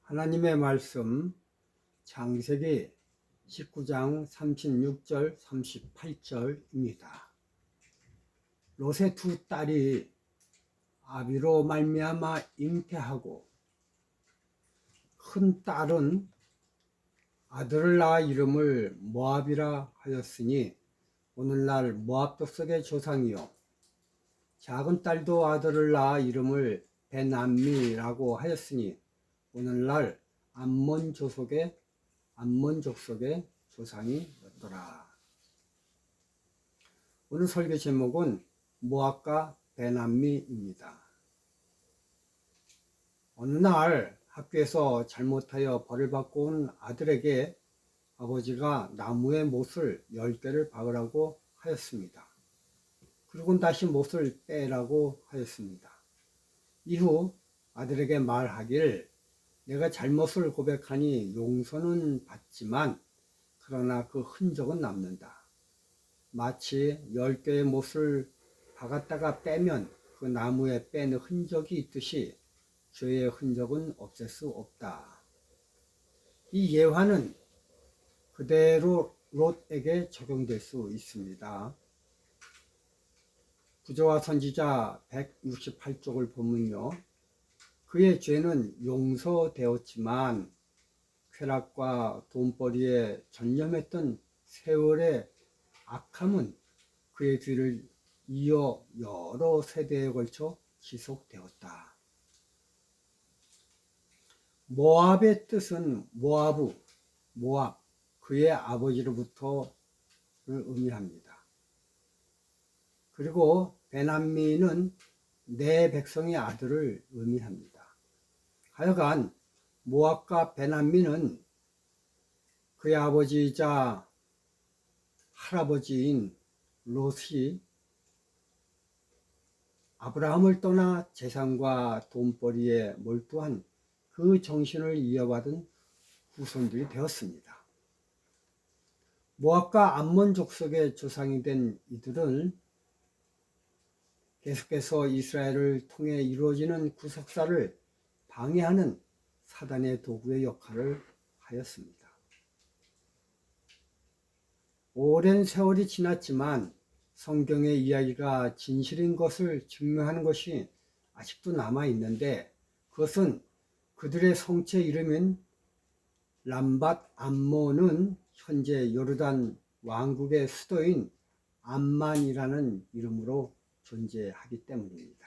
하나님의 말씀 창세기 19장 36절 38절입니다. 롯의 두 딸이 아비로 말미암아 잉태하고 큰 딸은 아들을 낳아 이름을 모압이라 하였으니 오늘날 모압 족속의 조상이요, 작은 딸도 아들을 낳아 이름을 베남미라고 하였으니 오늘날 암몬 족속의 조상이었더라. 오늘 설교 제목은 모압과 베남미입니다. 어느 날 학교에서 잘못하여 벌을 받고 온 아들에게 아버지가 나무에 못을 10개를 박으라고 하였습니다. 그리고 다시 못을 빼라고 하였습니다. 이후 아들에게 말하기를 내가 잘못을 고백하니 용서는 받지만 그러나 그 흔적은 남는다. 마치 10개의 못을 박았다가 빼면 그 나무에 뺀 흔적이 있듯이 죄의 흔적은 없앨 수 없다. 이 예화는 그대로 롯에게 적용될 수 있습니다. 구저와 선지자 168쪽을 보면요, 그의 죄는 용서되었지만 쾌락과 돈벌이에 전념했던 세월의 악함은 그의 뒤를 이어 여러 세대에 걸쳐 지속되었다. 모압의 뜻은 모압, 그의 아버지로부터를 의미합니다. 그리고 베남미는 내 백성의 아들을 의미합니다. 하여간 모압과 베남미는 그의 아버지이자 할아버지인 롯이 아브라함을 떠나 재산과 돈벌이에 몰두한 그 정신을 이어받은 후손들이 되었습니다. 모압과 암몬 족속의 조상이 된 이들은 계속해서 이스라엘을 통해 이루어지는 구속사를 방해하는 사단의 도구의 역할을 하였습니다. 오랜 세월이 지났지만 성경의 이야기가 진실인 것을 증명하는 것이 아직도 남아있는데, 그것은 그들의 성체 이름인 람밧 암몬은 현재 요르단 왕국의 수도인 암만이라는 이름으로 존재하기 때문입니다.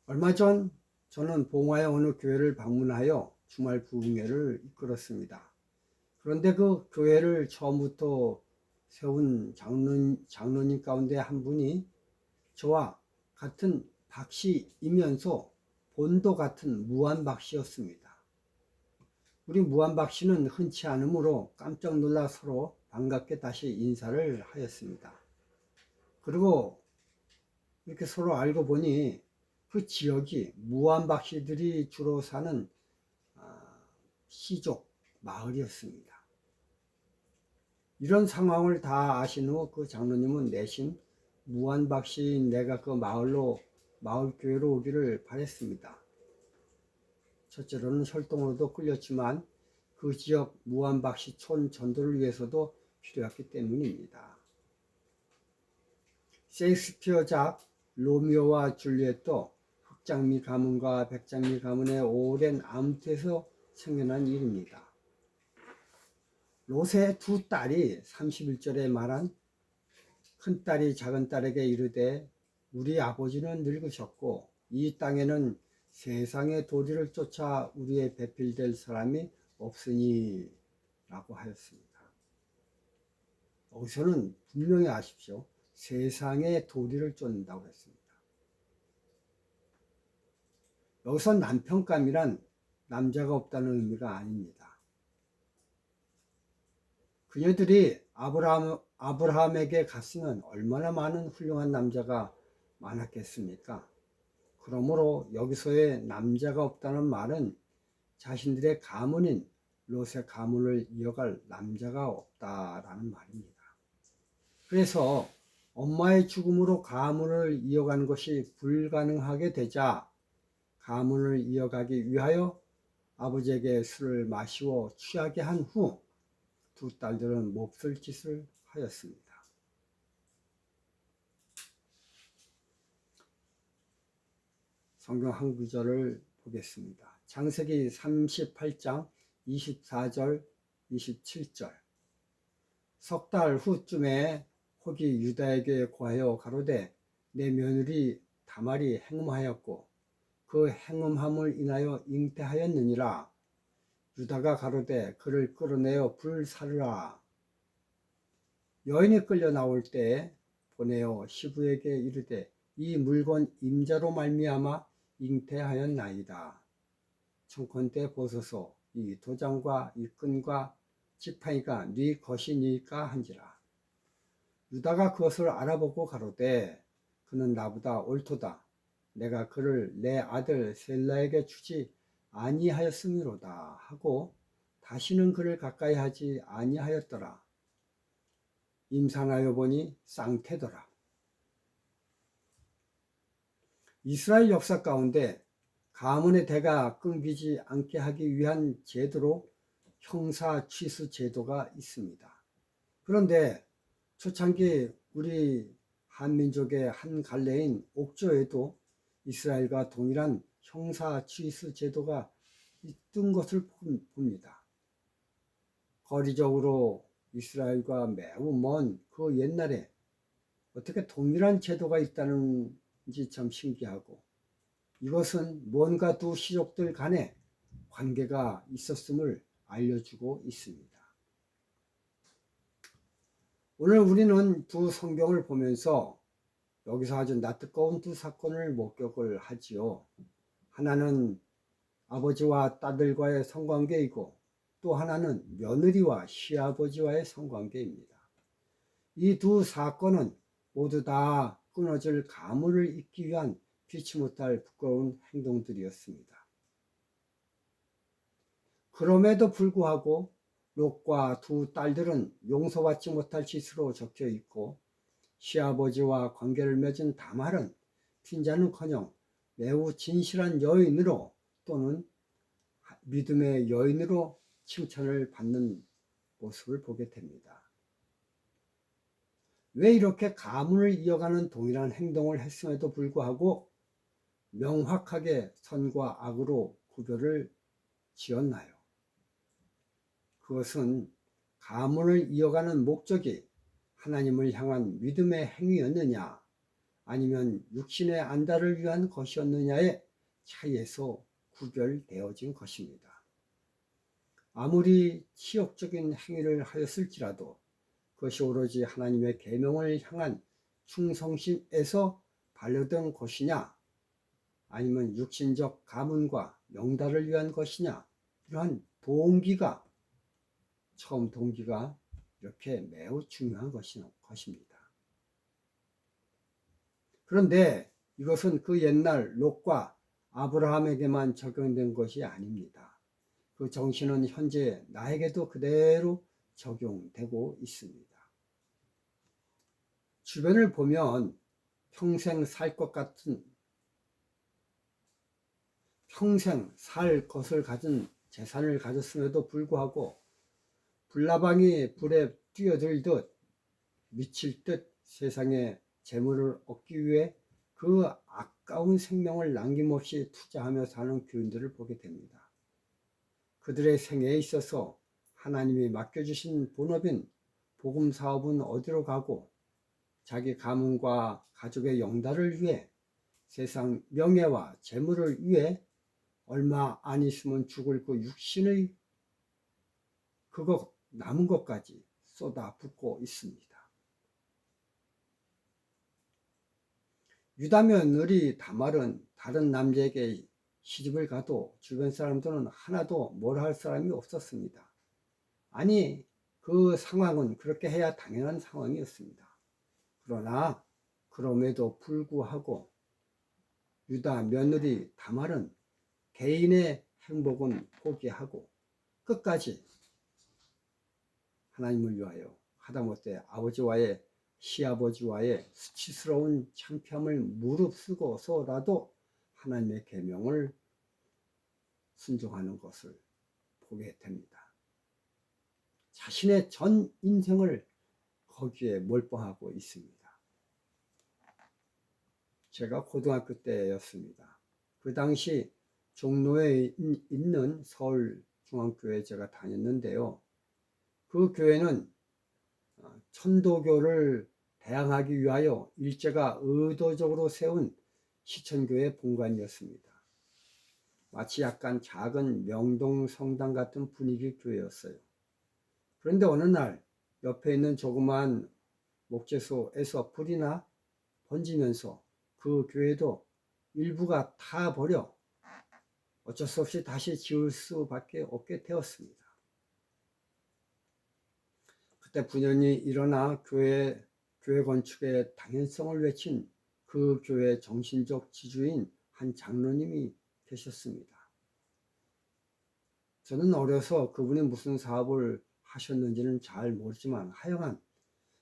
얼마 전 저는 봉화의 어느 교회를 방문하여 주말 부흥회를 이끌었습니다. 그런데 그 교회를 처음부터 세운 장로님 가운데 한 분이 저와 같은 박씨이면서 본도 같은 무한박씨였습니다. 우리 무한박씨는 흔치 않으므로 깜짝 놀라 서로 반갑게 다시 인사를 하였습니다. 그리고 이렇게 서로 알고 보니 그 지역이 무한박씨들이 주로 사는 시족 마을이었습니다. 이런 상황을 다 아신 후 그 장로님은 내심 무한박씨인 내가 그 마을 교회로 오기를 바랬습니다. 첫째로는 혈통으로도 끌렸지만 그 지역 무한박씨촌 전도를 위해서도 필요했기 때문입니다. 셰익스피어작 로미오와 줄리엣도 흑장미 가문과 백장미 가문의 오랜 암투에서 생겨난 일입니다. 롯의 두 딸이 31절에 말한 큰딸이 작은딸에게 이르되 우리 아버지는 늙으셨고 이 땅에는 세상의 도리를 쫓아 우리의 배필될 사람이 없으니 라고 하였습니다. 여기서는 분명히 아십시오. 세상의 도리를 쫓는다고 했습니다. 여기서 남편감이란 남자가 없다는 의미가 아닙니다. 그녀들이 아브라함에게 갔으면 얼마나 많은 훌륭한 남자가 많았겠습니까? 그러므로 여기서의 남자가 없다는 말은 자신들의 가문인 롯의 가문을 이어갈 남자가 없다라는 말입니다. 그래서 엄마의 죽음으로 가문을 이어가는 것이 불가능하게 되자 가문을 이어가기 위하여 아버지에게 술을 마시워 취하게 한 후 두 딸들은 몹쓸 짓을 하였습니다. 성경 한 구절을 보겠습니다. 창세기 38장 24절 27절. 석 달 후쯤에 혹이 유다에게 고하여 가로되 내 며느리 다말이 행음하였고 그 행음함을 인하여 잉태하였느니라. 유다가 가로되 그를 끌어내어 불사르라. 여인이 끌려 나올 때 보내어 시부에게 이르되 이 물건 임자로 말미암아 잉태하였나이다. 청컨대 보소서 이 도장과 이 끈과 지팡이가 네 것이니까 한지라. 유다가 그것을 알아보고 가로되 그는 나보다 옳도다. 내가 그를 내 아들 셀라에게 주지 아니하였음이로다 하고 다시는 그를 가까이 하지 아니하였더라. 임산하여 보니 쌍태더라. 이스라엘 역사 가운데 가문의 대가 끊기지 않게 하기 위한 제도로 형사 취수 제도가 있습니다. 그런데 초창기 우리 한민족의 한 갈래인 옥조에도 이스라엘과 동일한 형사 취수 제도가 있던 것을 봅니다. 거리적으로 이스라엘과 매우 먼 그 옛날에 어떻게 동일한 제도가 있다는지 참 신기하고, 이것은 뭔가 두 시족들 간에 관계가 있었음을 알려주고 있습니다. 오늘 우리는 두 성경을 보면서 여기서 아주 낯뜨거운 두 사건을 목격을 하지요. 하나는 아버지와 딸들과의 성관계이고 또 하나는 며느리와 시아버지와의 성관계입니다. 이 두 사건은 모두 다 끊어질 가문을 잇기 위한 피치 못할 부끄러운 행동들이었습니다. 그럼에도 불구하고 롯과 두 딸들은 용서받지 못할 짓으로 적혀 있고, 시아버지와 관계를 맺은 다말은 핀자는커녕 매우 진실한 여인으로 또는 믿음의 여인으로 칭찬을 받는 모습을 보게 됩니다. 왜 이렇게 가문을 이어가는 동일한 행동을 했음에도 불구하고 명확하게 선과 악으로 구별을 지었나요? 그것은 가문을 이어가는 목적이 하나님을 향한 믿음의 행위였느냐 아니면 육신의 안달을 위한 것이었느냐의 차이에서 구별되어진 것입니다. 아무리 치욕적인 행위를 하였을지라도 그것이 오로지 하나님의 계명을 향한 충성심에서 발효된 것이냐 아니면 육신적 가문과 영달을 위한 것이냐, 이러한 동기가 이렇게 매우 중요한 것입니다. 그런데 이것은 그 옛날 롯과 아브라함에게만 적용된 것이 아닙니다. 그 정신은 현재 나에게도 그대로 적용되고 있습니다. 주변을 보면 평생 살 것을 가진 재산을 가졌음에도 불구하고 불나방이 불에 뛰어들듯 미칠 듯 세상의 재물을 얻기 위해 그 아까운 생명을 남김없이 투자하며 사는 교인들을 보게 됩니다. 그들의 생애에 있어서 하나님이 맡겨주신 본업인 복음 사업은 어디로 가고 자기 가문과 가족의 영달을 위해 세상 명예와 재물을 위해 얼마 안 있으면 죽을 그 육신의 그거 남은 것까지 쏟아붓고 있습니다. 유다 며느리 다말은 다른 남자에게 시집을 가도 주변 사람들은 하나도 뭐라 할 사람이 없었습니다. 아니, 그 상황은 그렇게 해야 당연한 상황이었습니다. 그러나 그럼에도 불구하고 유다 며느리 다말은 개인의 행복은 포기하고 끝까지 하나님을 위하여 하다못해 아버지와의 시아버지와의 수치스러운 창피함을 무릅쓰고서라도 하나님의 계명을 순종하는 것을 보게 됩니다. 자신의 전 인생을 거기에 몰두하고 있습니다. 제가 고등학교 때였습니다. 그 당시 종로에 있는 서울중앙교회에 제가 다녔는데요. 그 교회는 천도교를 대항하기 위하여 일제가 의도적으로 세운 시천교회 본관이었습니다. 마치 약간 작은 명동성당 같은 분위기 교회였어요. 그런데 어느 날 옆에 있는 조그마한 목재소에서 불이나 번지면서 그 교회도 일부가 타버려 어쩔 수 없이 다시 지을 수밖에 없게 되었습니다. 그때 분연히 일어나 교회 건축의 당연성을 외친 그 교회의 정신적 지주인 한 장로님이 계셨습니다. 저는 어려서 그분이 무슨 사업을 하셨는지는 잘 모르지만 하여간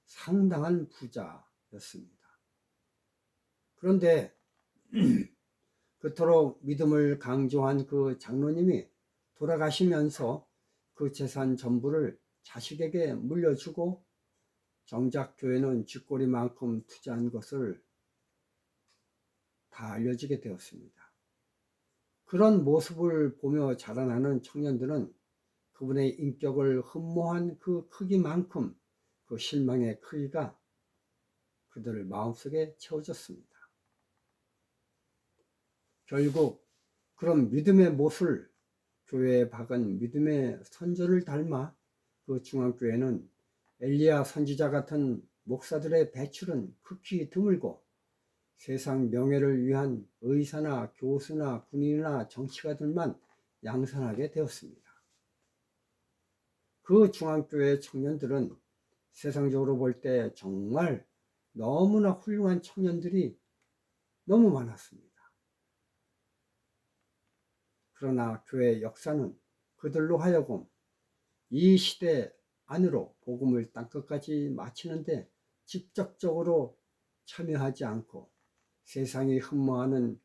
상당한 부자였습니다. 그런데 그토록 믿음을 강조한 그 장로님이 돌아가시면서 그 재산 전부를 자식에게 물려주고 정작 교회는 쥐꼬리만큼 투자한 것을 다 알려지게 되었습니다. 그런 모습을 보며 자라나는 청년들은 그분의 인격을 흠모한 그 크기만큼 그 실망의 크기가 그들을 마음속에 채워졌습니다. 결국 그런 믿음의 못을 교회에 박은 믿음의 선조를 닮아 그 중앙교회는 엘리야 선지자 같은 목사들의 배출은 극히 드물고 세상 명예를 위한 의사나 교수나 군인이나 정치가들만 양산하게 되었습니다. 그 중앙교회 청년들은 세상적으로 볼 때 정말 너무나 훌륭한 청년들이 너무 많았습니다. 그러나 교회의 역사는 그들로 하여금 이 시대 안으로 복음을 땅끝까지 마치는데 직접적으로 참여하지 않고 세상이 흠모하는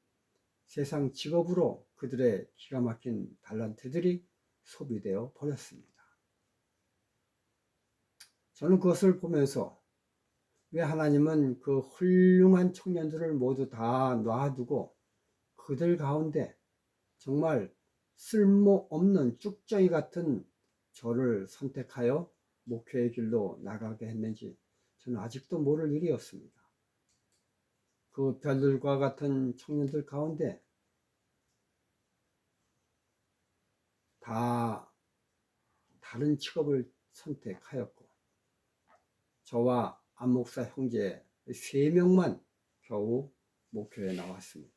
세상 직업으로 그들의 기가 막힌 달란트들이 소비되어 버렸습니다. 저는 그것을 보면서 왜 하나님은 그 훌륭한 청년들을 모두 다 놔두고 그들 가운데 정말 쓸모없는 쭉정이 같은 저를 선택하여 목회의 길로 나가게 했는지 저는 아직도 모를 일이었습니다. 그 별들과 같은 청년들 가운데 다 다른 직업을 선택하였고 저와 안목사 형제 3명만 겨우 목회에 나왔습니다.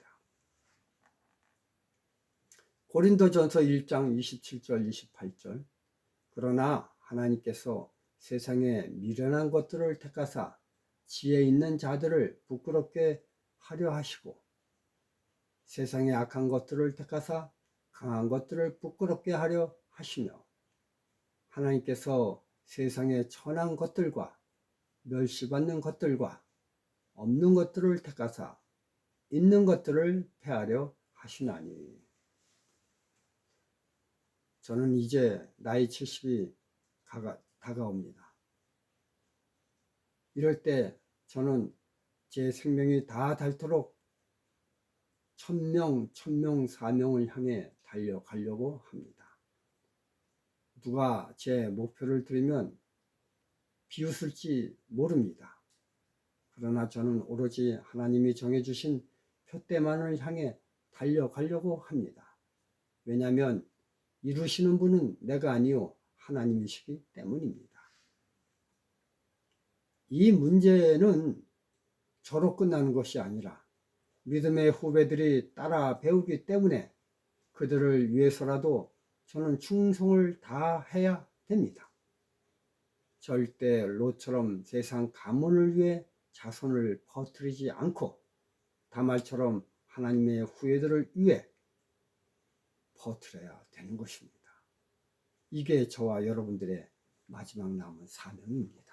고린도전서 1장 27절 28절 그러나 하나님께서 세상에 미련한 것들을 택하사 지혜 있는 자들을 부끄럽게 하려 하시고 세상에 악한 것들을 택하사 강한 것들을 부끄럽게 하려 하시며 하나님께서 세상에 천한 것들과 멸시받는 것들과 없는 것들을 택하사 있는 것들을 폐하려 하시나니. 저는 이제 나이 70이 다가옵니다. 이럴 때 저는 제 생명이 다 닳도록 천명 사명을 향해 달려가려고 합니다. 누가 제 목표를 들으면 비웃을지 모릅니다. 그러나 저는 오로지 하나님이 정해주신 표대만을 향해 달려가려고 합니다. 왜냐하면 이루시는 분은 내가 아니요 하나님이시기 때문입니다. 이 문제는 저로 끝나는 것이 아니라 믿음의 후배들이 따라 배우기 때문에 그들을 위해서라도 저는 충성을 다해야 됩니다. 절대 롯처럼 세상 가문을 위해 자손을 퍼뜨리지 않고 다말처럼 하나님의 후예들을 위해 퍼뜨려야 되는 것입니다. 이게 저와 여러분들의 마지막 남은 사명입니다.